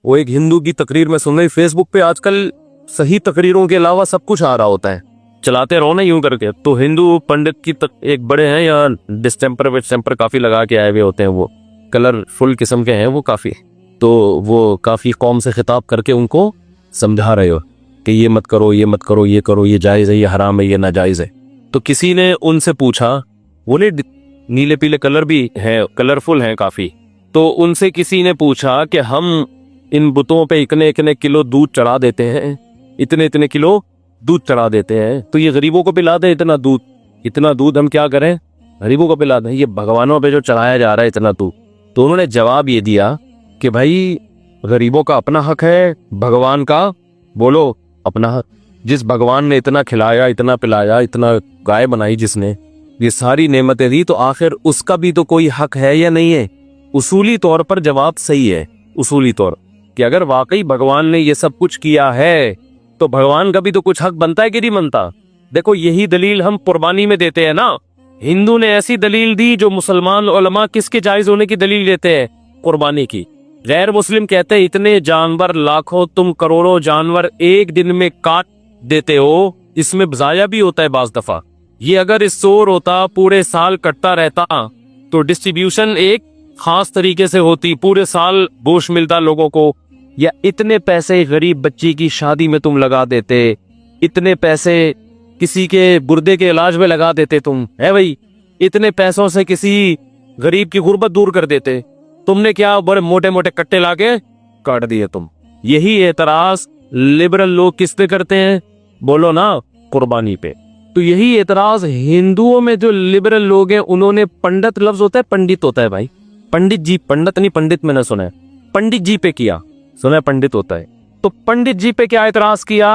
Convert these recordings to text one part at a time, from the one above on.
वो एक हिंदू की तकरीर में सुन रही, फेसबुक पे आजकल सही तकरीरों के अलावा सब कुछ आ रहा होता है, चलाते रहो ना यूं करके। तो हिंदू पंडित की एक बड़े हैं या डिस्टेम्पर विस्टेम्पर काफी लगा के आए हुए होते हैं, वो कलरफुल किस्म के हैं वो काफी। तो वो काफी कौम से खिताब करके उनको समझा रहे हो कि ये मत करो, ये मत करो, ये करो, ये जायज़ है, ये हराम है, ये नाजायज़ है। तो किसी ने उनसे पूछा, बोले नीले पीले कलर भी हैं, कलरफुल हैं काफी। तो उनसे किसी ने पूछा कि हम इन बुतों पे इतने इतने किलो दूध चढ़ा देते हैं, इतने इतने किलो दूध चढ़ा देते हैं, तो ये गरीबों को पिला दे इतना दूध हम क्या करें, गरीबों को पिला दें, ये भगवानों पे जो चढ़ाया जा रहा है इतना दूध। तो उन्होंने जवाब ये दिया कि भाई गरीबों का अपना हक है, भगवान का बोलो अपना हक। जिस भगवान ने इतना खिलाया, इतना पिलाया, इतना गाय बनाई, जिसने ये सारी नेमतें दी, तो आखिर उसका भी तो कोई हक है या नहीं है। उसूली तौर पर जवाब सही है, उसूली तौर कि अगर वाकई भगवान ने ये सब कुछ किया है तो भगवान का भी तो कुछ हक बनता है कि नहीं बनता। देखो यही दलील हम कुर्बानी में देते हैं ना। हिंदू ने ऐसी दलील दी जो मुसलमान उलमा किसके जायज होने की दलील देते हैं, कुर्बानी की। गैर मुस्लिम कहते हैं इतने जानवर, लाखों तुम करोड़ों जानवर एक दिन में काट देते हो, इसमें जाया भी होता है बाज दफा। ये अगर इस शोर होता, पूरे साल कटता रहता, तो डिस्ट्रीब्यूशन एक खास तरीके से होती, पूरे साल गोश्त मिलता लोगों को। या इतने पैसे गरीब बच्ची की शादी में तुम लगा देते, इतने पैसे किसी के गुर्दे के इलाज में लगा देते तुम, है भाई, इतने पैसों से किसी गरीब की गुर्बत दूर कर देते। तुमने क्या बड़े मोटे मोटे कट्टे लाके काट दिए तुम। यही एतराज लिबरल लोग किस पे करते हैं, बोलो ना, कुर्बानी पे। तो यही एतराज हिंदुओं में जो लिबरल लोग हैं, उन्होंने पंडित लफ्ज होता है, पंडित होता है भाई, पंडित जी, पंडित नहीं, पंडित मैंने सुना है, पंडित जी पे किया, सुना है पंडित होता है। तो पंडित जी पे क्या एतराज किया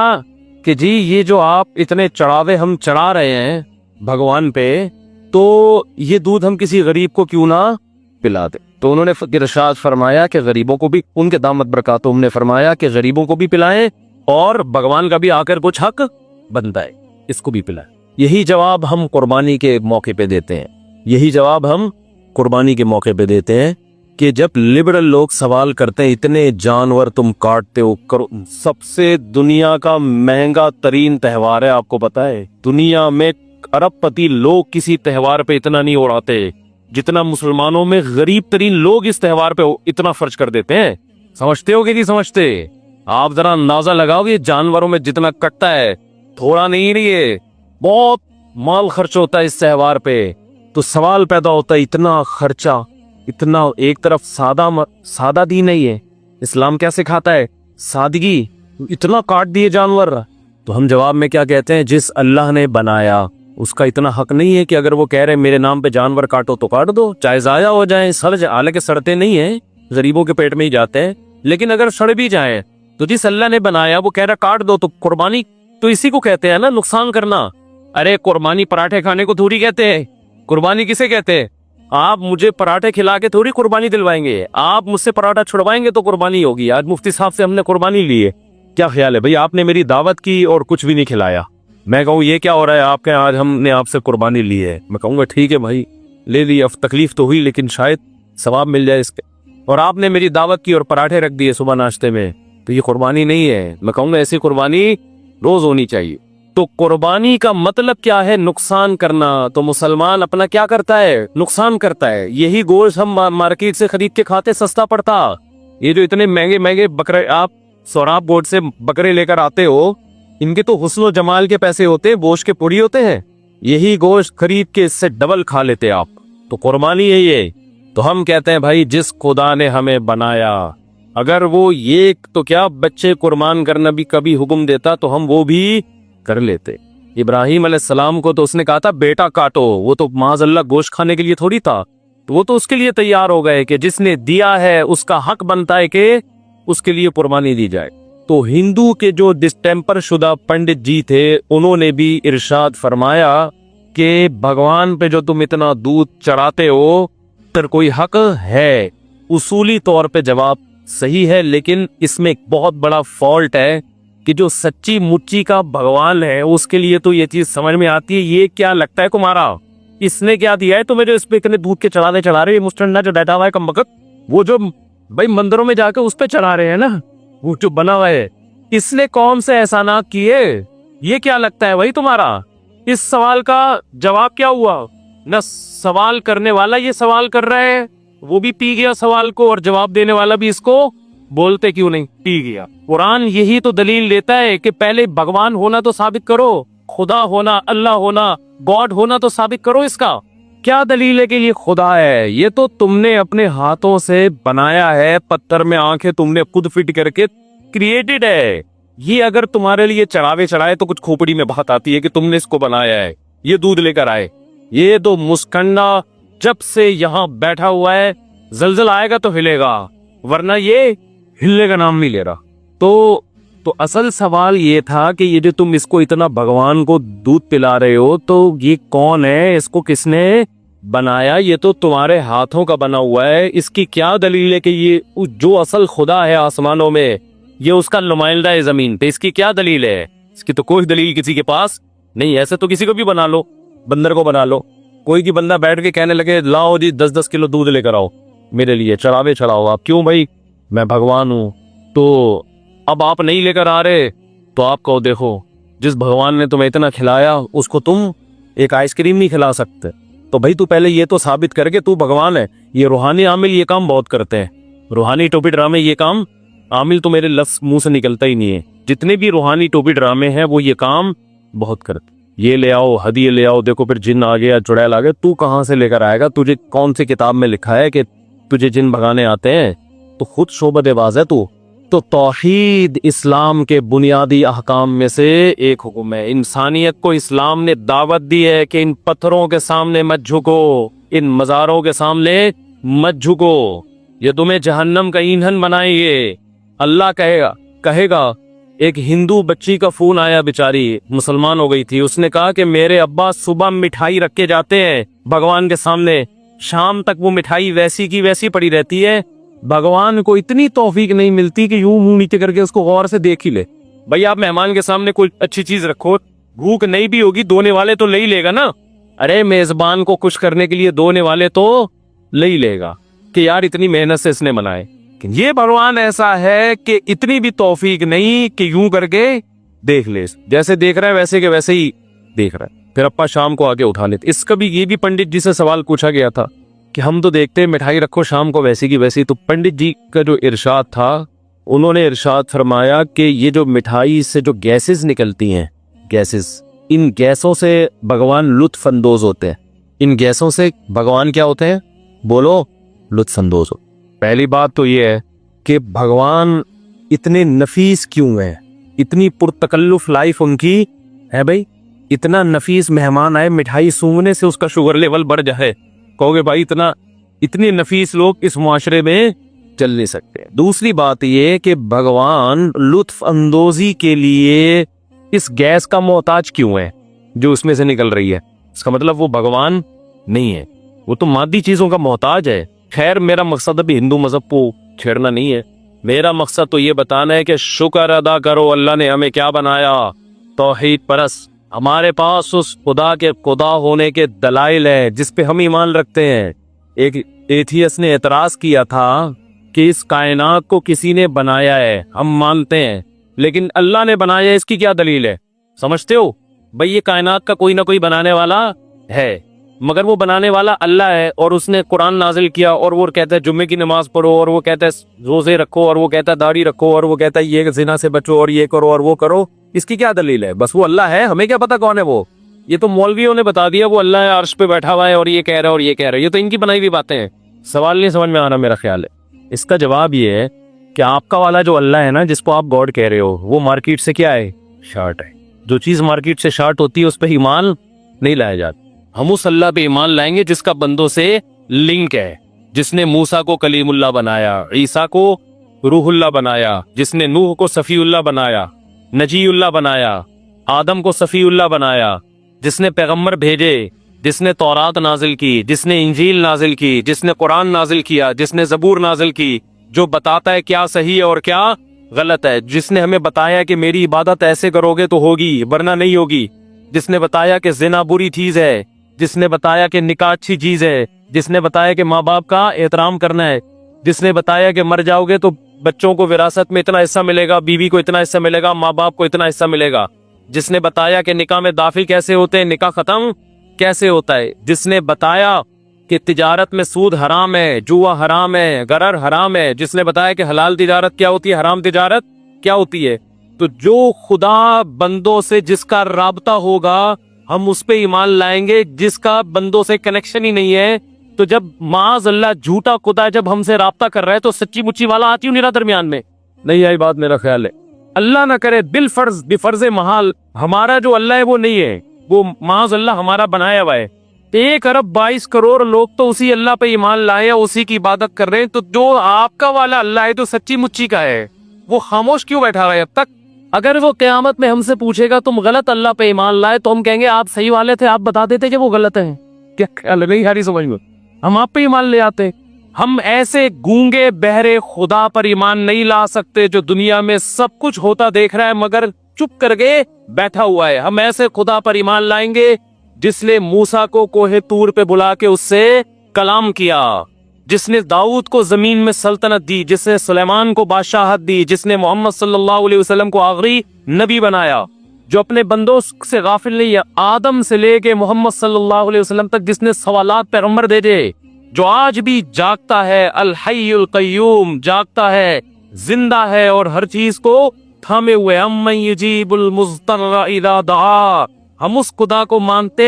कि जी ये जो आप इतने चढ़ावे हम चढ़ा रहे हैं भगवान पे, तो ये दूध हम किसी गरीब को क्यों ना पिला दे। तो उन्होंने इरशाद फरमाया कि गरीबों को भी, उनके दामत बरकातुहुम ने फरमाया कि गरीबों को भी पिलाएं और भगवान का भी आकर कुछ हक बनता है, इसको भी पिलाएं। यही जवाब हम कुर्बानी के मौके पे देते हैं, यही जवाब हम कुर्बानी के मौके पे देते हैं कि जब लिबरल लोग सवाल करते हैं इतने जानवर तुम काटते हो, करो, सबसे दुनिया का महंगा तरीन त्योहार है, आपको पता है दुनिया में अरबपति लोग किसी त्योहार पे इतना नहीं उड़ाते जितना मुसलमानों में गरीब तरीन लोग इस त्योहार पे इतना खर्च कर देते हैं। समझते हो कि नहीं समझते? आप जरा अंदाजा लगाओ, ये जानवरों में जितना कटता है थोड़ा नहीं है, बहुत माल खर्च होता है इस त्योहार पे। तो सवाल पैदा होता है इतना खर्चा, इतना, एक तरफ सादा दीन नहीं है, इस्लाम क्या सिखाता है, सादगी, इतना काट दिए जानवर। तो हम जवाब में क्या कहते हैं, जिस अल्लाह ने बनाया उसका इतना हक नहीं है कि अगर वो कह रहे मेरे नाम पे जानवर काटो तो काट दो, चाहे जाया हो जाए, सड़ जाए, हालांकि सड़ते नहीं है, गरीबों के पेट में ही जाते हैं, लेकिन अगर सड़ भी जाए तो जिस अल्लाह ने बनाया वो कह रहा काट दो, तो कुर्बानी तो इसी को कहते हैं ना, नुकसान करना। अरे कुर्बानी पराठे खाने को थोड़ी कहते हैं, कुर्बानी किसे कहते हैं? आप मुझे पराठे खिला के थोड़ी कुर्बानी दिलवाएंगे, आप मुझसे पराठा छुड़वाएंगे तो कुर्बानी होगी। आज मुफ्ती साहब से हमने कुर्बानी ली है, क्या ख्याल है भाई, आपने मेरी दावत की और कुछ भी नहीं खिलाया, मैं कहूँ ये क्या हो रहा है आपके, आज हमने आपसे कुर्बानी ली है, मैं कहूँगा ठीक है भाई ले ली, अब तकलीफ तो हुई लेकिन शायद सवाब मिल जाए इसके, और आपने मेरी दावत की और पराठे रख दिए सुबह नाश्ते में, तो ये कुर्बानी नहीं है। मैं कहूँगा ऐसी कुर्बानी रोज होनी चाहिए। तो कुर्बानी का मतलब क्या है, नुकसान करना। तो मुसलमान अपना क्या करता है, नुकसान करता है। यही गोश्त हम मार्केट से खरीद के खाते, सस्ता पड़ता। ये जो इतने महंगे महंगे बकरे आप सोराब बोर्ड से बकरे लेकर आते हो, इनके तो हुस्न और जमाल के पैसे होते हैं, गोश्त के पुड़ी होते हैं, यही गोश्त खरीद के इससे डबल खा लेते आप। तो कुर्बानी है ये। तो हम कहते हैं भाई जिस खुदा ने हमें बनाया, अगर वो ये तो क्या बच्चे कुर्बान करना भी कभी हुक्म देता तो हम वो भी कर लेते। इब्राहिम अलैहिस्सलाम को तो उसने कहा था बेटा काटो, वो तो माज़अल्लाह गोश्त खाने के लिए थोड़ी था, तो वो तो उसके लिए तैयार हो गए कि जिसने दिया है उसका हक बनता है कि उसके लिए कुर्बानी दी जाए। तो हिंदू के जो डिस्टेम्पर शुदा पंडित जी थे, उन्होंने भी इरशाद फरमाया कि भगवान पे जो तुम इतना दूध चढ़ाते हो तर कोई हक है। उसूली तौर पे जवाब सही है, लेकिन इसमें एक बहुत बड़ा फॉल्ट है कि जो सच्ची मुच्ची का भगवान है उसके लिए तो ये चीज समझ में आती है, ये क्या लगता है तुम्हारा, इसने क्या दिया है तुम्हें जो इस पे इतने दूध के चढ़ा रहे, मुस्टंडा जो बैठा हुआ है कमबख्त, वो जो भाई मंदिरों में जाकर उस पे चढ़ा रहे हैं ना, वो जो बना हुआ है। इसने कौन से एहसानात किए, ये क्या लगता है भाई तुम्हारा? इस सवाल का जवाब क्या हुआ? न सवाल करने वाला ये सवाल कर रहा है, वो भी पी गया सवाल को, और जवाब देने वाला भी इसको बोलते क्यों नहीं, पी गया। कुरान यही तो दलील देता है कि पहले भगवान होना तो साबित करो, खुदा होना, अल्लाह होना, गॉड होना तो साबित करो। इसका क्या दलील है कि ये खुदा है? ये तो तुमने अपने हाथों से बनाया है, पत्थर में आंखें तुमने खुद फिट करके क्रिएटेड है। ये अगर तुम्हारे लिए चढ़ावे चढ़ाए तो कुछ खोपड़ी में बात आती है कि तुमने इसको बनाया है, ये दूध लेकर आए। ये तो मुस्कंडा जब से यहाँ बैठा हुआ है, जलजल आएगा तो हिलेगा, वरना ये हिलने का नाम नहीं ले रहा। तो असल सवाल ये था कि ये जो तुम इसको इतना भगवान को दूध पिला रहे हो, तो ये कौन है, इसको किसने बनाया? ये तो तुम्हारे हाथों का बना हुआ है। इसकी क्या दलील है कि ये जो असल खुदा है आसमानों में, ये उसका नुमाइंदा है जमीन पे? इसकी क्या दलील है? इसकी तो कोई दलील किसी के पास नहीं। ऐसे तो किसी को भी बना लो, बंदर को बना लो, कोई की बंदा बैठ के कहने लगे लाओ जी 10-10 किलो दूध लेकर आओ मेरे लिए, चढ़ावे चढ़ाओ। आप क्यों भाई, मैं भगवान हूं। तो अब आप नहीं लेकर आ रहे तो आप कहो देखो, जिस भगवान ने तुम्हें इतना खिलाया उसको तुम एक आइसक्रीम नहीं खिला सकते। तो भाई तू पहले ये तो साबित करके तू भगवान है। ये रूहानी आमिल ये काम बहुत करते हैं, रूहानी टोपी ड्रामे ये काम, आमिल तो मेरे लफ्ज मुंह से निकलता ही नहीं है। जितने भी रूहानी टोपी ड्रामे हैं वो ये काम बहुत करते। ये ले आओ, हदिये ले आओ, देखो फिर जिन आ गया, चुड़ैल आ गया। तू कहां से लेकर आएगा? तुझे कौन सी किताब में लिखा है कि तुझे जिन भगाने आते हैं? तो खुद शोबदेबाज है तू। तो तौहीद इस्लाम के बुनियादी अहकाम में से एक हुक्म है। इंसानियत को इस्लाम ने दावत दी है कि इन पत्थरों के सामने मत झुको, इन मज़ारों के सामने मत झुको, ये तुम्हें जहन्नम का ईंधन बनाएंगे। अल्लाह कहेगा एक हिंदू बच्ची का फोन आया, बेचारी मुसलमान हो गई थी। उसने कहा कि मेरे अब्बा सुबह मिठाई रख के जाते हैं भगवान के सामने, शाम तक वो मिठाई वैसी की वैसी पड़ी रहती है। भगवान को इतनी तौफीक नहीं मिलती कि यूं मुंह नीचे करके उसको गौर से देख ही ले। भाई आप मेहमान के सामने कोई अच्छी चीज रखो, भूख नहीं भी होगी, धोने वाले तो ले ही लेगा ना। अरे मेजबान को खुश करने के लिए धोने वाले तो ले ही लेगा कि यार इतनी मेहनत से इसने बनाए। ये भगवान ऐसा है कि इतनी भी तौफीक नहीं कि यूं करके देख ले, जैसे देख रहा है वैसे के वैसे ही देख रहा है। फिर अप्पा शाम को आके उठा लेते। इसका भी ये भी पंडित जी से सवाल पूछा गया था कि हम तो देखते हैं मिठाई रखो शाम को वैसी की वैसी। तो पंडित जी का जो इरशाद था, उन्होंने इरशाद फरमाया कि ये जो मिठाई से जो गैसेस निकलती हैं, गैसेस, इन गैसों से भगवान लुत्फ अंदोज होते हैं। इन गैसों से भगवान क्या होते हैं? बोलो, लुत्फ अंदोज हो। पहली बात तो ये है कि भगवान इतने नफीस क्यों हैं, इतनी पुरतकल्लुफ लाइफ उनकी है। भाई इतना नफीस मेहमान आए, मिठाई सूंघने से उसका शुगर लेवल बढ़ जाए, कहोगे भाई इतने नफीस लोग इस मुआशरे में चल नहीं सकते। दूसरी बात ये कि भगवान लुत्फ अंदोजी के लिए इस गैस का मोहताज क्यों है जो उसमें से निकल रही है? इसका मतलब वो भगवान नहीं है, वो तो मादी चीजों का मोहताज है। खैर मेरा मकसद अभी हिंदू मजहब को छेड़ना नहीं है, मेरा मकसद तो ये बताना है कि शुक्र अदा करो अल्लाह ने हमें क्या बनाया, तौहीद परस। हमारे पास उस खुदा के खुदा होने के दलाइल है जिस पे हम ईमान रखते हैं। एक एथियस ने एतराज किया था कि इस कायनात को किसी ने बनाया है, हम मानते हैं, लेकिन अल्लाह ने बनाया है, इसकी क्या दलील है? समझते हो भाई, ये कायनात का कोई ना कोई बनाने वाला है, मगर वो बनाने वाला अल्लाह है। और उसने कुरान नाजिल किया, और वो कहता है जुम्मे की नमाज पढ़ो, और वो कहता है रोजे रखो, और वो कहता है दाढ़ी रखो, और वो कहता है ये जिना से बचो, और ये करो और वो करो। इसकी क्या दलील है? बस वो अल्लाह है, हमें क्या पता कौन है वो? ये तो मौलवियों ने बता दिया वो अल्लाह है, अर्श पे बैठा हुआ है, और ये कह रहा है और ये कह रहा है। ये तो इनकी बनाई हुई बातें हैं। सवाल नहीं समझ में आ रहा मेरा ख्याल है। इसका जवाब ये है कि आपका वाला जो अल्लाह है ना, जिसको आप गॉड कह रहे हो, वो मार्केट से क्या है? शार्ट है। जो चीज मार्केट से शार्ट होती है उस पर ईमान नहीं लाया जाता। हम उस अल्लाह पे ईमान लाएंगे जिसका बंदों से लिंक है, जिसने मूसा को कलीमुल्लाह बनाया, ईसा को रूहुल्लाह बनाया, जिसने नूह को सफीउल्लाह बनाया, नजीउल्लाह बनाया, आदम को सफीउल्लाह बनाया, जिसने पैगम्बर भेजे, जिसने तौरात नाजिल की, जिसने इंजील नाजिल की, जिसने कुरान नाजिल किया, जिसने जबूर नाजिल की, जो बताता है क्या सही है और क्या गलत है, जिसने हमें बताया कि मेरी इबादत ऐसे करोगे तो होगी वरना नहीं होगी, जिसने बताया कि जिना बुरी चीज है, जिसने बताया कि निकाह अच्छी चीज है, जिसने बताया कि माँ बाप का एहतराम करना है। جس نے بتایا کہ مر جاؤ گے تو بچوں کو وراثت میں اتنا حصہ ملے گا, بیوی کو اتنا حصہ ملے گا, ماں باپ کو اتنا حصہ ملے گا. جس نے بتایا کہ نکاح میں داخل کیسے ہوتے ہیں, نکاح ختم کیسے ہوتا ہے. جس نے بتایا کہ تجارت میں سود حرام ہے, جوا حرام ہے, غرر حرام ہے. جس نے بتایا کہ حلال تجارت کیا ہوتی ہے, حرام تجارت کیا ہوتی ہے. تو جو خدا بندوں سے جس کا رابطہ ہوگا ہم اس پہ ایمان لائیں گے. جس کا بندوں سے کنیکشن ہی نہیں ہے, تو جب معاذ اللہ جھوٹا خدا جب ہم سے رابطہ کر رہا ہے تو سچی مچی والا آتی ہوں نہیں درمیان میں. نہیں آئی بات, میرا خیال ہے. اللہ نہ کرے بالفرض بفرض محال ہمارا جو اللہ ہے وہ نہیں ہے, وہ معاذ اللہ ہمارا بنایا ہوا ہے. 1 ارب 22 کروڑ لوگ تو اسی اللہ پہ ایمان لائے ہیں, اسی کی عبادت کر رہے ہیں. تو جو آپ کا والا اللہ ہے تو سچی مچی کا ہے, وہ خاموش کیوں بیٹھا ہوا ہے اب تک؟ اگر وہ قیامت میں ہم سے پوچھے گا تم غلط اللہ پہ ایمان لائے, تو ہم کہیں گے آپ صحیح والے تھے, آپ بتا دیتے کہ وہ غلط ہیں. کیا خیال ہے؟ نہیں ہاری سمجھ میں, ہم آپ پہ ایمان لے آتے. ہم ایسے گونگے بہرے خدا پر ایمان نہیں لا سکتے جو دنیا میں سب کچھ ہوتا دیکھ رہا ہے مگر چپ کر کے بیٹھا ہوا ہے. ہم ایسے خدا پر ایمان لائیں گے جس نے موسیٰ کو کوہ طور پہ بلا کے اس سے کلام کیا, جس نے داؤد کو زمین میں سلطنت دی, جس نے سلیمان کو بادشاہت دی, جس نے محمد صلی اللہ علیہ وسلم کو آخری نبی بنایا, جو اپنے بندوں سے غافل نہیں ہے. آدم سے لے کے محمد صلی اللہ علیہ وسلم تک جس نے سوالات پیغمبر دے دے, جو آج بھی جاگتا ہے, الحی القیوم, جاگتا ہے, زندہ ہے اور ہر چیز کو تھامے ہوئے. امن یجیب المضطر اذا دعا, ہم اس خدا کو مانتے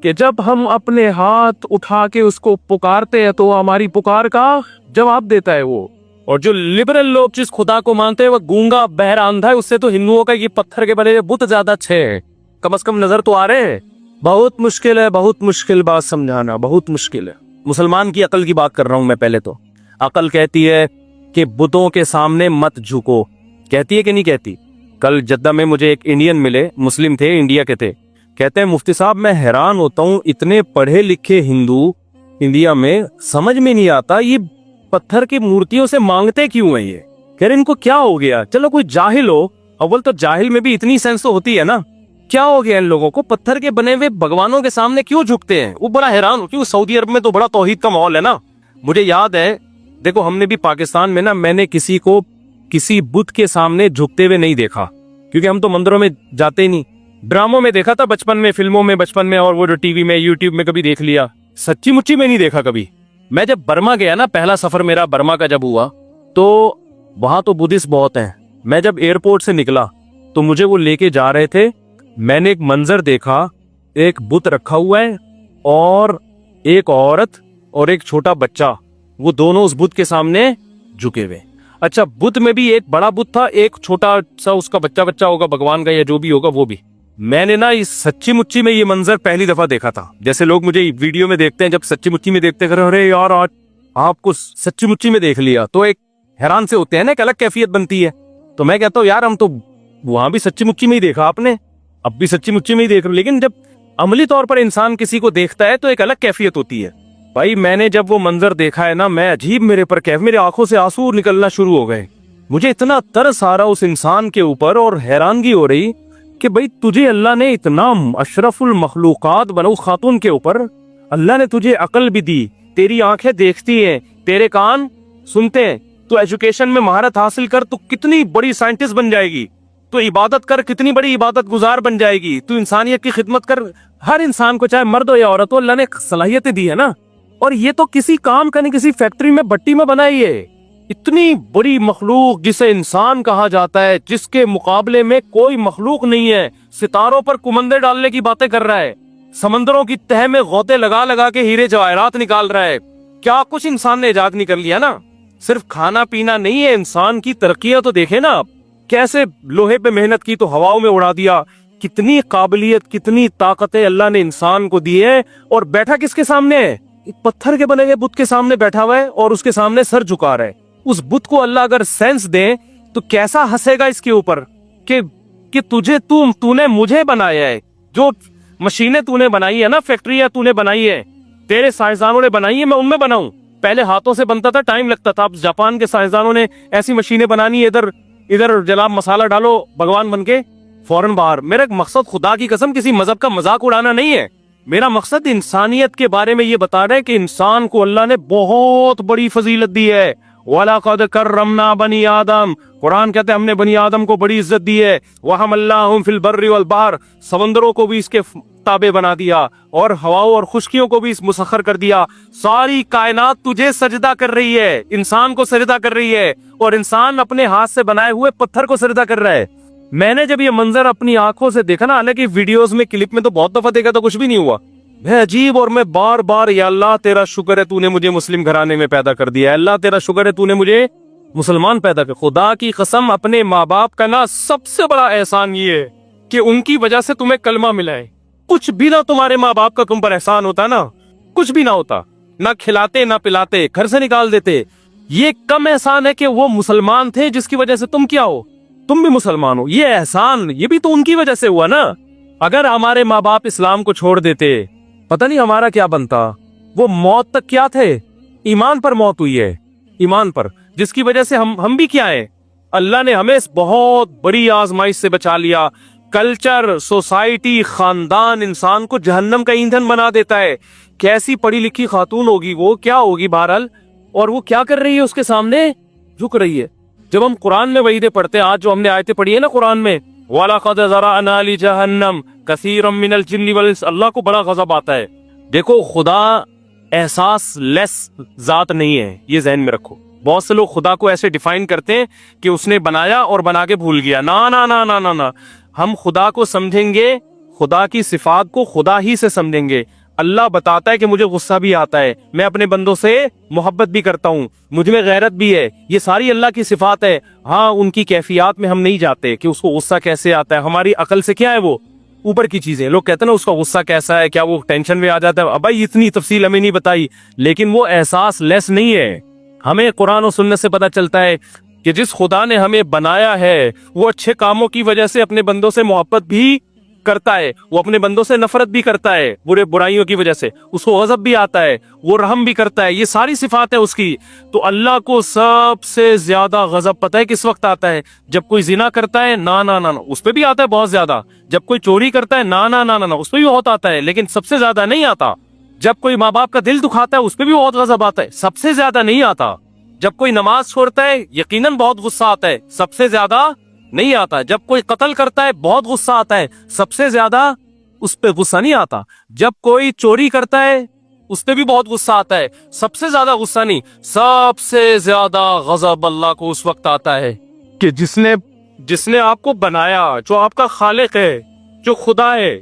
کہ جب ہم اپنے ہاتھ اٹھا کے اس کو پکارتے ہیں تو ہماری پکار کا جواب دیتا ہے وہ. اور جو لبرل لوگ جس خدا کو مانتے ہیں وہ گونگا بہرا اندھا ہے, اس سے تو ہندوؤں کا یہ پتھر کے بنے بت زیادہ اچھے ہیں. کم از کم نظر تو آ رہے ہیں. بہت مشکل ہے, بہت مشکل بات سمجھانا, بہت مشکل ہے. مسلمان کی عقل کی بات کر رہا ہوں میں. پہلے تو عقل کہتی ہے کہ بتوں کے سامنے مت جھکو, کہتی ہے کہ نہیں کہتی؟ کل جدہ میں مجھے ایک انڈین ملے, مسلم تھے, انڈیا کے تھے. کہتے ہیں مفتی صاحب میں حیران ہوتا ہوں, اتنے پڑھے لکھے ہندو انڈیا میں, سمجھ میں نہیں آتا یہ پتھر کی مورتیوں سے مانگتے کیوں ہیں. یہ کہہ رہے ان کو کیا ہو گیا؟ چلو کوئی جاہل ہو, اول تو جاہل میں بھی اتنی سینس تو ہوتی ہے نا, کیا ہو گیا ان لوگوں کو پتھر کے بنے ہوئے بھگوانوں کے سامنے کیوں جھکتے ہیں؟ وہ بڑا حیران ہو, کیوں سعودی عرب میں تو بڑا توحید کا ماحول ہے نا. مجھے یاد ہے, دیکھو ہم نے بھی پاکستان میں نا, میں نے کسی کو کسی بت کے سامنے جھکتے ہوئے نہیں دیکھا, کیونکہ ہم تو مندروں میں جاتے ہی نہیں. ڈراموں میں دیکھا تھا بچپن میں, فلموں میں بچپن میں, اور وہ جو ٹی وی میں یوٹیوب میں کبھی دیکھ لیا, سچی مچی میں نہیں دیکھا کبھی. میں جب برما گیا نا, پہلا سفر میرا برما کا جب ہوا, تو وہاں تو بدھسٹ بہت ہیں. میں جب ایئرپورٹ سے نکلا تو مجھے وہ لے کے جا رہے تھے, میں نے ایک منظر دیکھا, ایک بت رکھا ہوا ہے اور ایک عورت اور ایک چھوٹا بچہ, وہ دونوں اس بت کے سامنے جھکے ہوئے. اچھا بت میں بھی ایک بڑا بت تھا, ایک چھوٹا سا اس کا بچہ ہوگا بھگوان کا یا جو بھی ہوگا وہ بھی. میں نے نا اس سچی مچی میں یہ منظر پہلی دفعہ دیکھا تھا. جیسے لوگ مجھے ویڈیو میں دیکھتے ہیں, جب سچی مچی میں دیکھتے ہیں ارے یار آج آپ کو سچی مچی میں دیکھ لیا, تو ایک حیران سے ہوتے ہیں نا, ایک الگ کیفیت بنتی ہے. تو میں کہتا ہوں یار ہم تو وہاں بھی سچی مچی میں ہی دیکھا آپ نے, اب بھی سچی مچی میں ہی دیکھ رہے, لیکن جب عملی طور پر انسان کسی کو دیکھتا ہے تو ایک الگ کیفیت ہوتی ہے. بھائی میں نے جب وہ منظر دیکھا ہے نا, میں عجیب, میرے پر میرے آنکھوں سے آنسو نکلنا شروع ہو گئے. مجھے اتنا ترس آ رہا اس انسان کے اوپر, اور حیرانگی ہو رہی کہ بھئی تجھے اللہ نے اتنا اشرف المخلوقات بنو خاتون کے اوپر, اللہ نے تجھے عقل بھی دی, تیری آنکھیں دیکھتی ہیں, تیرے کان سنتے ہیں, تو ایجوکیشن میں مہارت حاصل کر تو کتنی بڑی سائنٹسٹ بن جائے گی, تو عبادت کر کتنی بڑی عبادت گزار بن جائے گی, تو انسانیت کی خدمت کر. ہر انسان کو چاہے مرد ہو یا عورت ہو اللہ نے صلاحیتیں دی ہے نا, اور یہ تو کسی کام کا نہیں, کسی فیکٹری میں بٹی میں بنائی ہے. اتنی بڑی مخلوق جسے انسان کہا جاتا ہے, جس کے مقابلے میں کوئی مخلوق نہیں ہے, ستاروں پر کمندے ڈالنے کی باتیں کر رہا ہے, سمندروں کی تہ میں غوطے لگا لگا کے ہیرے جواہرات نکال رہا ہے. کیا کچھ انسان نے ایجاد نہیں کر لیا نا. صرف کھانا پینا نہیں ہے, انسان کی ترقیاں تو دیکھیں نا آپ, کیسے لوہے پہ محنت کی تو ہواؤں میں اڑا دیا. کتنی قابلیت, کتنی طاقتیں اللہ نے انسان کو دی ہے, اور بیٹھا کس کے سامنے ہے؟ پتھر کے بنے ہوئے بت کے سامنے بیٹھا ہوا ہے, اور اس کے سامنے سر جھکا رہا ہے. اس بت کو اللہ اگر سینس دے تو کیسا ہنسے گا اس کے اوپر کہ تجھے تو نے مجھے بنایا ہے. جو مشینیں تو نے بنائی ہے نا, فیکٹریاں تو نے بنائی ہے, تیرے سائنسدانوں نے بنائی ہے, میں ان میں بناؤں. پہلے ہاتھوں سے بنتا تھا, ٹائم لگتا تھا. اب جاپان کے سائنسدانوں نے ایسی مشینیں بنانی, ادھر جناب مسالہ ڈالو, بھگوان بن کے فوراً باہر. میرا مقصد خدا کی قسم کسی مذہب کا مذاق اڑانا نہیں ہے, मेरा मकसद इंसानियत के बारे में ये बता रहा है कि इंसान को अल्लाह ने बहुत बड़ी फजीलत दी है। वलक़द कर्रमना बनी आदम, कुरान कहते हैं हमने बनी आदम को बड़ी इज्जत दी है। वहमल्नाहुम फिल बर्रि वल बहर, समंदरों को भी इसके ताबे बना दिया और हवाओं और खुश्कियों को भी मुसख्खर कर दिया। सारी कायनात तुझे सजदा कर रही है, इंसान को सजदा कर रही है, और इंसान अपने हाथ से बनाए हुए पत्थर को सजदा कर रहा है। मैंने जब ये मंजर अपनी आंखों से देखा ना, हालांकि वीडियोस में क्लिप में तो बहुत दफा देखा तो कुछ भी नहीं हुआ, मैं अजीब, और मैं बार बार या अल्लाह तेरा शुक्र है तूने मुझे मुस्लिम घराने में पैदा कर दिया, अल्लाह तेरा शुक्र है तूने मुझे मुसलमान पैदा कर। खुदा की कसम, अपने माँ बाप का ना सबसे बड़ा एहसान ये है कि उनकी वजह से तुम्हें कलमा मिला है। कुछ भी ना तुम्हारे माँ बाप का तुम पर एहसान होता ना, कुछ भी ना होता, ना खिलाते ना पिलाते, घर से निकाल देते, ये कम एहसान है कि वो मुसलमान थे जिसकी वजह से तुम क्या हो, तुम भी मुसलमान हो। ये एहसान ये भी तो उनकी वजह से हुआ ना। अगर हमारे माँ बाप इस्लाम को छोड़ देते, पता नहीं हमारा क्या बनता। वो मौत तक क्या थे, ईमान पर मौत हुई है, ईमान पर, जिसकी वजह से हम भी क्या है, अल्लाह ने हमें इस बहुत बड़ी आजमाइश से बचा लिया। कल्चर, सोसाइटी, खानदान इंसान को जहन्नम का ईंधन बना देता है। कैसी पढ़ी लिखी खातून होगी वो, क्या होगी बहरहाल, और वो क्या कर रही है उसके सामने, झुक रही है। जब हम कुरान में वहीदे पढ़ते हैं, आज जो हमने आयतें पढ़ी है ना कुरान में, वलक़द ज़रअना ली जहन्नम कसीरम मिनल जिन्नि वल इंस, अल्लाह को बड़ा गज़ब आता है। देखो, खुदा एहसास लेस जात नहीं है, ये ज़हन में रखो। बहुत से लोग खुदा को ऐसे डिफाइन करते हैं कि उसने बनाया और बना के भूल गया। ना ना ना ना ना ना, हम खुदा को समझेंगे, खुदा की सिफात को खुदा ही से समझेंगे। अल्लाह बताता है कि मुझे गुस्सा भी आता है, मैं अपने बंदों से मोहब्बत भी करता हूँ, मुझ में गैरत भी है, ये सारी अल्लाह की सिफात है। हाँ, उनकी कैफियत में हम नहीं जाते कि उसको गुस्सा कैसे आता है, हमारी अकल से क्या है वो ऊपर की चीजें। लोग कहते हैं ना उसका गुस्सा कैसा है, क्या वो टेंशन में आ जाता है, अब भाई इतनी तफसील हमें नहीं बताई, लेकिन वो एहसास लेस नहीं है। हमें कुरान और सुन्नत से पता चलता है कि जिस खुदा ने हमें बनाया है वो अच्छे कामों की वजह से अपने बंदों से मोहब्बत भी करता है, वो अपने बंदों से नफरत भी करता है, बुराइयों की वजह से उसको गज़ब भी आता है, वो रहम भी करता है, ये सारी सिफात है उसकी। तो अल्लाह को सबसे ज्यादा गज़ब पता है किस वक्त आता है, जब कोई जिना करता है, ना ना ना ना, उस पर भी आता है बहुत ज्यादा। जब कोई चोरी करता है, ना ना ना ना ना, उस पर भी बहुत आता है, लेकिन सबसे ज्यादा नहीं आता। जब कोई माँ बाप का दिल दुखाता है, उस पर भी बहुत गज़ब आता है, सबसे ज्यादा नहीं आता। जब कोई नमाज छोड़ता है, यकीनन बहुत गुस्सा आता है, सबसे ज्यादा नहीं आता। जब कोई कत्ल करता है, बहुत गुस्सा आता है, सबसे ज्यादा उस पे गुस्सा नहीं आता। जब कोई चोरी करता है, उस पे भी बहुत गुस्सा आता है, सबसे ज्यादा गुस्सा नहीं। सबसे ज्यादा गज़ब अल्लाह को उस वक्त आता है कि जिसने आपको बनाया, जो आपका खालिक है, जो खुदा है,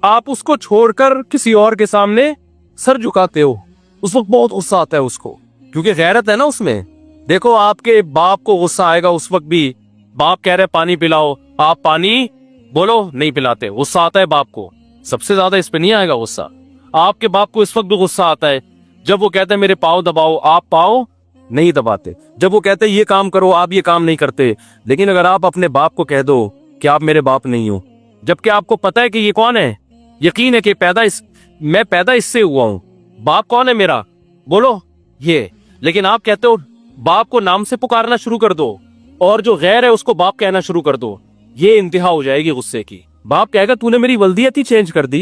आप उसको छोड़कर किसी और के सामने सर झुकाते हो, उस वक्त बहुत गुस्सा आता है उसको, क्योंकि गैरत है ना उसमें। देखो, आपके बाप को गुस्सा आएगा उस वक्त भी, बाप कह रहे पानी पिलाओ, आप पानी बोलो नहीं पिलाते, गुस्सा आता है बाप को। सबसे ज्यादा इस पे नहीं आएगा गुस्सा। आपके बाप को इस वक्त भी गुस्सा आता है जब वो कहते हैं मेरे पाँव दबाओ, आप पाँव नहीं दबाते। जब वो कहते हैं ये काम करो, आप ये काम नहीं करते। लेकिन अगर आप अपने बाप को कह दो कि आप मेरे बाप नहीं हो, जबकि आपको पता है कि ये कौन है, यकीन है कि मैं पैदा इससे हुआ हूं, बाप कौन है मेरा, बोलो ये, लेकिन आप कहते हो बाप को नाम से पुकारना शुरू कर दो और जो गैर है उसको बाप कहना शुरू कर दो। ये इंतहा हो जाएगी गुस्से की। बाप कहेगा तूने मेरी वल्दियत ही चेंज कर दी,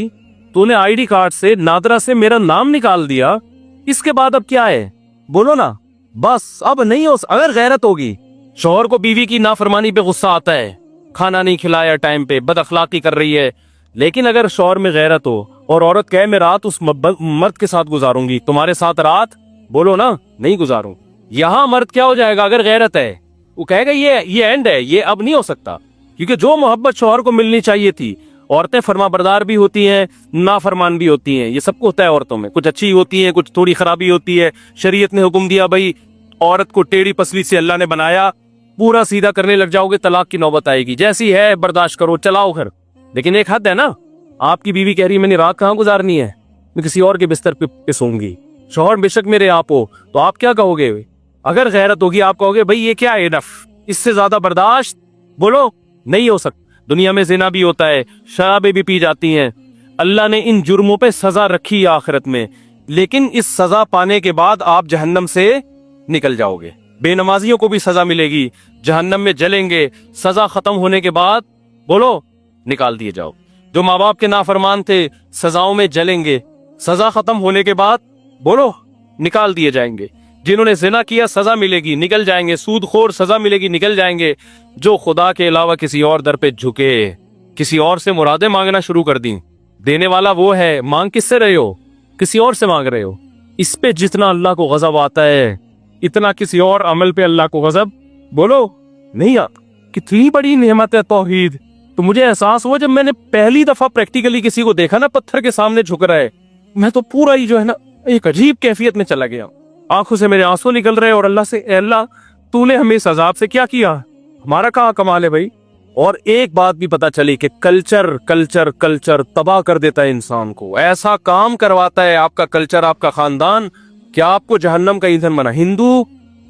तूने आईडी कार्ड से, नादरा से मेरा नाम निकाल दिया, इसके बाद अब क्या है, बोलो ना। बस अब नहीं हो। अगर गैरत होगी, शौहर को बीवी की नाफरमानी पे गुस्सा आता है, खाना नहीं खिलाया टाइम पे, बद अखलाकी कर रही है, लेकिन अगर शौहर में गैरत हो और औरत कहे मैं रात उस मर्द के साथ गुजारूंगी, तुम्हारे साथ रात, बोलो ना नहीं गुजारूं, यहां मर्द क्या हो जाएगा अगर गैरत है, वो कहेगा ये एंड है, ये अब नहीं हो सकता। क्योंकि जो मोहब्बत शौहर को मिलनी चाहिए थी, औरतें फरमाबरदार भी होती हैं, नाफरमान भी होती हैं, ये सबको होता है औरतों में, कुछ अच्छी होती हैं, कुछ थोड़ी खराबी होती है। शरीयत ने हुक्म दिया भाई औरत को टेढ़ी पसली से अल्लाह ने बनाया, पूरा सीधा करने लग जाओगे तलाक की नौबत आएगी, जैसी है बर्दाश्त करो, चलाओ घर। लेकिन एक हद है ना, आपकी बीवी कह रही है मैंने रात कहाँ गुजारनी है, मैं किसी और के बिस्तर पे सोऊंगी, शौहर बेशक मेरे आप हो, तो आप क्या कहोगे? अगर गैरत होगी आप कहोगे भाई ये क्या है, इनफ, इससे ज्यादा बर्दाश्त, बोलो नहीं हो सकता। दुनिया में जिना भी होता है, शराबें भी पी जाती हैं, अल्लाह ने इन जुर्मों पे सजा रखी है आखिरत में, लेकिन इस सजा पाने के बाद आप जहन्नम से निकल जाओगे। बेनमाजियों को भी सजा मिलेगी, जहन्नम में जलेंगे, सजा खत्म होने के बाद बोलो निकाल दिए जाओ। जो माँ बाप के नाफरमान थे सजाओं में जलेंगे, सजा खत्म होने के बाद बोलो निकाल दिए जाएंगे। जिन्होंने जिना किया सजा मिलेगी, निकल जाएंगे। सूदखोर सजा मिलेगी, निकल जाएंगे। जो खुदा के अलावा किसी और दर पे झुके, किसी और से मुरादें मांगना शुरू कर दी, देने वाला वो है, मांग किससे रहे हो? किसी और से मांग रहे हो। इस पे जितना अल्लाह को गजब आता है इतना किसी और अमल पे अल्लाह को गजब बोलो नहीं आता। कितनी बड़ी नेमत है तौहीद। तो मुझे एहसास हुआ जब मैंने पहली दफा प्रैक्टिकली किसी को देखा ना पत्थर के सामने झुक रहा है, मैं तो पूरा ही जो है ना एक अजीब कैफियत में चला गया। आंखों से मेरे आंसू निकल रहे और अल्लाह से, अल्लाह तूने हमें इस अजाब से क्या किया, हमारा कहाँ कमाल है भाई। और एक बात भी पता चली कि कल्चर कल्चर कल्चर तबाह कर देता है इंसान को। ऐसा काम करवाता है आपका कल्चर, आपका खानदान, क्या आपको जहन्नम का ईंधन बना। हिंदू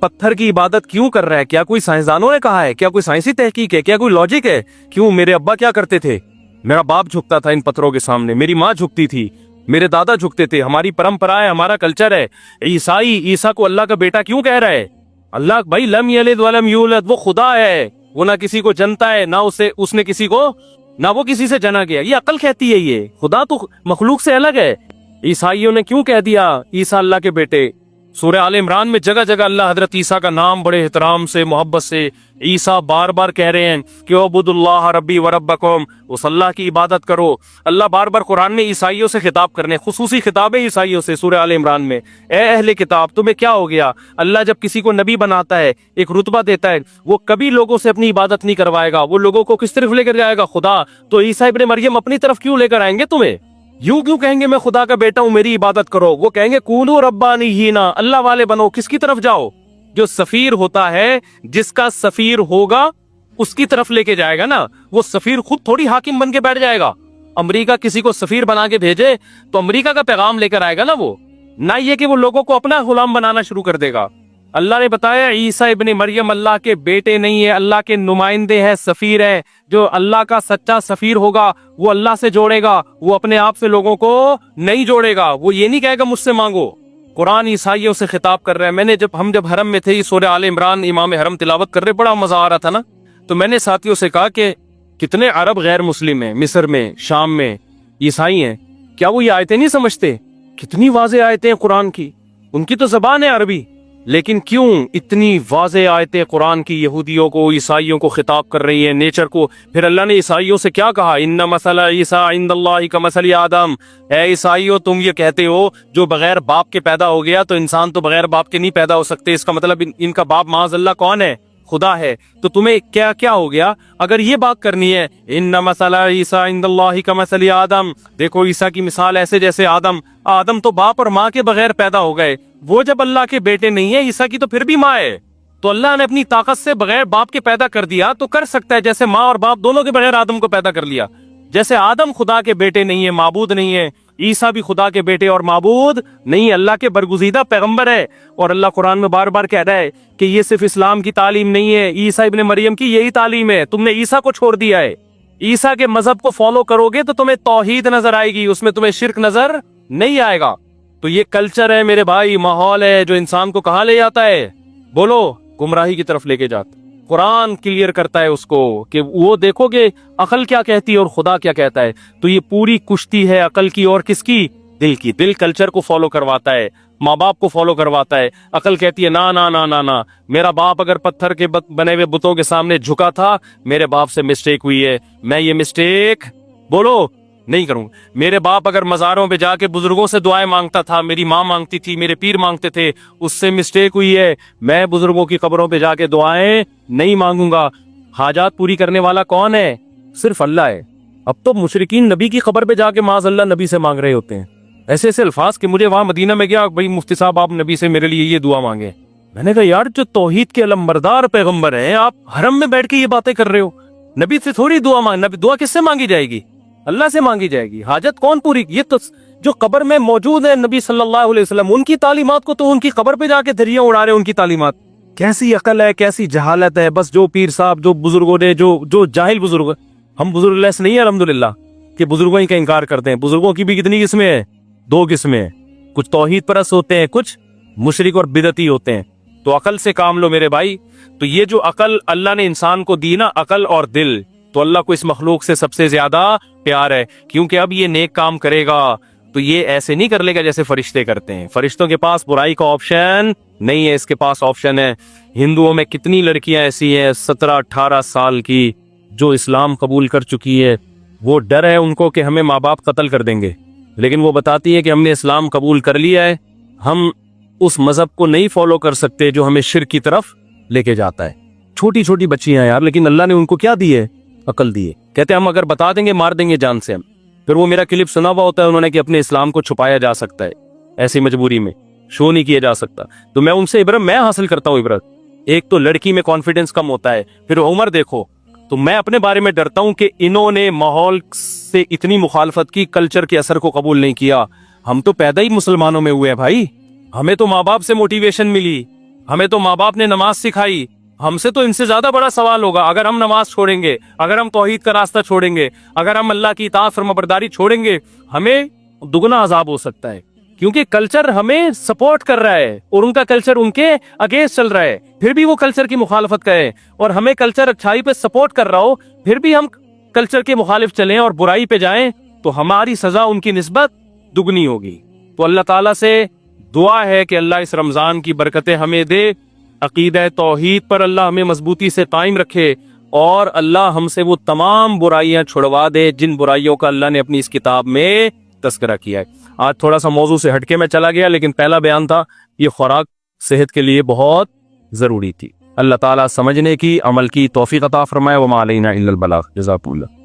पत्थर की इबादत क्यों कर रहा है? क्या कोई साइंसदानों ने कहा है? क्या कोई साइंसी तहकीक है? क्या कोई लॉजिक है? क्यों? मेरे अब्बा क्या करते थे, मेरा बाप झुकता था इन पत्थरों के सामने, मेरी माँ झुकती थी, मेरे दादा झुकते थे। हमारी परंपरा है, हमारा कल्चर है। ईसा को अल्लाह का बेटा क्यों कह रहा है? अल्लाह भाई लम यलिद वलम यूलद, वो खुदा है, वो ना किसी को जनता है, ना उसने किसी को, ना वो किसी से जना गया। ये अकल कहती है, ये खुदा तो मखलूक से अलग है। ईसाइयों ने क्यों कह दिया ईसा अल्लाह के बेटे? सूरह आल इमरान में जगह जगह अल्लाह हजरत ईसा का नाम बड़े एहतराम से, मोहब्बत से, ईसा बार बार कह रहे हैं कि उबुदुल्लाह रब्बी व रब्बकुम, उस अल्लाह की इबादत करो। अल्लाह बार बार कुरान में ईसाइयों से खिताब करने, खुसूसी खिताब है ईसाइयों से सूरह आल इमरान में, ए अहले किताब तुम्हें क्या हो गया। अल्लाह जब किसी को नबी बनाता है, एक रुतबा देता है, वो कभी लोगों से अपनी इबादत नहीं करवाएगा। वो लोगों को किस तरफ लेकर जाएगा? खुदा। तो ईसा इब्ने मरियम अपनी तरफ क्यों लेकर आएंगे तुम्हें? यूं क्यों कहेंगे मैं खुदा का बेटा हूं, मेरी इबादत करो? वो कहेंगे कूनू रब्बानीहीना, अल्लाह वाले बनो। किसकी तरफ जाओ? जो सफीर होता है, जिसका सफीर होगा उसकी तरफ लेके जाएगा ना। वो सफीर खुद थोड़ी हाकिम बन के बैठ जाएगा। अमेरिका किसी को सफीर बना के भेजे तो अमेरिका का पैगाम लेकर आएगा ना वो, ना ये कि वो लोगों को अपना गुलाम बनाना शुरू कर देगा। अल्लाह ने बताया ईसा इब्ने मरियम अल्लाह के बेटे नहीं है, अल्लाह के नुमाइंदे हैं, सफीर है। जो अल्लाह का सच्चा सफीर होगा वो अल्लाह से जोड़ेगा, वो अपने आप से लोगों को नहीं जोड़ेगा। वो ये नहीं कहेगा मुझसे मांगो। कुरान ईसाइयों से खिताब कर रहा है। मैंने हम जब हरम में थे, सूरह आल इमरान इमाम हरम तिलावत कर रहे, बड़ा मजा आ रहा था ना। तो मैंने साथियों से कहा कि कितने अरब गैर मुस्लिम हैं, मिस्र में, शाम में ईसाई हैं, क्या वो ये आयतें नहीं समझते? कितनी वाज़ेह आयतें हैं कुरान की, उनकी तो ज़बान है अरबी, लेकिन क्यों इतनी वाज़ेह आयतें कुरान की यहूदियों को, ईसाइयों को खिताब कर रही है, नेचर को। फिर अल्लाह ने ईसाइयों से क्या कहा? इन्ना मसला ईसा इंदल्लाहि कमसली आदम। ए ईसाइयों, तुम ये कहते हो जो बगैर बाप के पैदा हो गया, तो इंसान तो बगैर बाप के नहीं पैदा हो सकते। इसका मतलब इनका बाप माज़अल्लाह कौन है? खुदा है। तो तुम्हें क्या क्या हो गया? अगर ये बात करनी है, इन्ना मसला ईसा इंदल्लाहि कमसली आदम, देखो ईसा की मिसाल ऐसे जैसे आदम। आदम तो बाप और माँ के बगैर पैदा हो गए, वो जब अल्लाह के बेटे नहीं है, ईसा की तो फिर भी माँ है। तो अल्लाह ने अपनी ताकत से बगैर बाप के पैदा कर दिया, तो कर सकता है जैसे माँ और बाप दोनों के बगैर आदम को पैदा कर लिया। जैसे आदम खुदा के बेटे नहीं है, माबूद नहीं है, ईसा भी खुदा के बेटे और माबूद नहीं, अल्लाह के बरगुज़ीदा पैगंबर है। और अल्लाह कुरान में बार बार कह रहा है कि ये सिर्फ इस्लाम की तालीम नहीं है, ईसा इब्ने मरियम की यही तालीम है। तुमने ईसा को छोड़ दिया है। ईसा के मजहब को फॉलो करोगे तो तुम्हें तौहीद नजर आएगी, उसमें तुम्हें शिर्क नजर नहीं आएगा। तो ये कल्चर है मेरे भाई, माहौल है जो इंसान को कहाँ ले जाता है? बोलो, गुमराही की तरफ लेके जाता। कुरान क्लियर करता है उसको कि वो देखोगे अकल क्या कहती है और खुदा क्या कहता है। तो ये पूरी कुश्ती है अकल की और किसकी? दिल की। दिल कल्चर को फॉलो करवाता है, माँ बाप को फॉलो करवाता है। अकल कहती है ना ना ना ना ना, मेरा बाप अगर पत्थर के बने हुए बुतों के सामने झुका था, मेरे बाप से मिस्टेक हुई है, मैं ये मिस्टेक बोलो नहीं करूंगा। मेरे बाप अगर मज़ारों पे जाके बुजुर्गों से दुआएं मांगता था, मेरी माँ मांगती थी, मेरे पीर मांगते थे, उससे मिस्टेक हुई है, मैं बुजुर्गों की कब्रों पे जाके दुआएं नहीं मांगूंगा। हाजात पूरी करने वाला कौन है? सिर्फ अल्लाह है। अब तो मुशरिकीन नबी की कब्र पे जाके माज़अल्लाह नबी से मांग रहे होते हैं, ऐसे ऐसे अल्फाज कि मुझे वहां मदीना में गया, भाई मुफ्ती साहब आप नबी से मेरे लिए ये दुआ मांगे। मैंने कहा यार, जो तौहीद के अलमबरदार पैगंबर हैं, आप हरम में बैठ के ये बातें कर रहे हो। नबी से थोड़ी दुआ मांग, नबी दुआ किससे मांगी जाएगी? अल्लाह से मांगी जाएगी। हाजत कौन पूरी? ये तो जो कब्र में मौजूद है नबी सल्लल्लाहु अलैहि वसल्लम, उनकी तालीमात को तो उनकी कब्र पे जाके धरियां उड़ा रहे हैं। उनकी तालीमात कैसी अकल है, कैसी जहालत है। बस जो पीर साहब, जो बुजुर्गों ने, जो जाहिल बुजुर्ग, हम बुजुर्ग लेस नहीं है अल्हम्दुलिल्लाह कि बुजुर्गों ही का इनकार करते हैं। बुजुर्गों की भी कितनी किस्में हैं? 2 किस्में हैं। कुछ तौहीद परस्त होते हैं, कुछ मुशरिक और बिदती होते हैं। तो अकल से काम लो मेरे भाई। तो ये जो अकल अल्लाह ने इंसान को दी ना, अकल और दिल, تو اللہ کو اس مخلوق سے سب سے زیادہ پیار ہے، کیونکہ اب یہ نیک کام کرے گا تو یہ ایسے نہیں کر لے گا جیسے فرشتے کرتے ہیں. فرشتوں کے پاس برائی کا آپشن نہیں ہے، اس کے پاس آپشن ہے. ہندوؤں میں کتنی لڑکیاں ایسی ہیں 17-18 سال کی جو اسلام قبول کر چکی ہے، وہ ڈر ہے ان کو کہ ہمیں ماں باپ قتل کر دیں گے، لیکن وہ بتاتی ہے کہ ہم نے اسلام قبول کر لیا ہے، ہم اس مذہب کو نہیں فالو کر سکتے جو ہمیں شرک کی طرف لے کے جاتا ہے. چھوٹی چھوٹی بچیاں یار، لیکن اللہ نے ان کو کیا دی ہے؟ عقل دی ہے. کہتے ہیں ہم اگر بتا دیں گے مار دیں گے جان سے ہم. پھر وہ میرا کلپ سنا ہوا ہوتا ہے انہوں نے کہ اپنے اسلام کو چھپایا جا سکتا ہے، ایسی مجبوری میں شو نہیں کیا جا سکتا. تو میں ان سے عبرت میں حاصل کرتا ہوں عبرت. ایک تو لڑکی میں کانفیڈنس کم ہوتا ہے، پھر عمر دیکھو. تو میں اپنے بارے میں ڈرتا ہوں کہ انہوں نے ماحول سے اتنی مخالفت کی، کلچر کے اثر کو قبول نہیں کیا. ہم تو پیدا ہی مسلمانوں میں ہوئے ہیں بھائی، ہمیں تو ماں باپ سے موٹیویشن ملی، ہمیں تو ماں باپ نے نماز سکھائی. ہم سے تو ان سے زیادہ بڑا سوال ہوگا اگر ہم نماز چھوڑیں گے، اگر ہم توحید کا راستہ چھوڑیں گے، اگر ہم اللہ کی اطاعت فرمانبرداری چھوڑیں گے، ہمیں دگنا عذاب ہو سکتا ہے. کیونکہ کلچر ہمیں سپورٹ کر رہا ہے اور ان کا کلچر ان کے اگینسٹ چل رہا ہے، پھر بھی وہ کلچر کی مخالفت کرے. اور ہمیں کلچر اچھائی پہ سپورٹ کر رہا ہو، پھر بھی ہم کلچر کے مخالف چلیں اور برائی پہ جائیں، تو ہماری سزا ان کی نسبت دگنی ہوگی. تو اللہ تعالیٰ سے دعا ہے کہ اللہ اس رمضان کی برکتیں ہمیں دے، عقیدہ توحید پر اللہ ہمیں مضبوطی سے قائم رکھے، اور اللہ ہم سے وہ تمام برائیاں چھڑوا دے جن برائیوں کا اللہ نے اپنی اس کتاب میں تذکرہ کیا ہے. آج تھوڑا سا موضوع سے ہٹ کے میں چلا گیا، لیکن پہلا بیان تھا یہ خوراک صحت کے لیے بہت ضروری تھی. اللہ تعالیٰ سمجھنے کی، عمل کی توفیق عطا فرمائے. وما علینا الا البلاغ. جزاکم اللہ.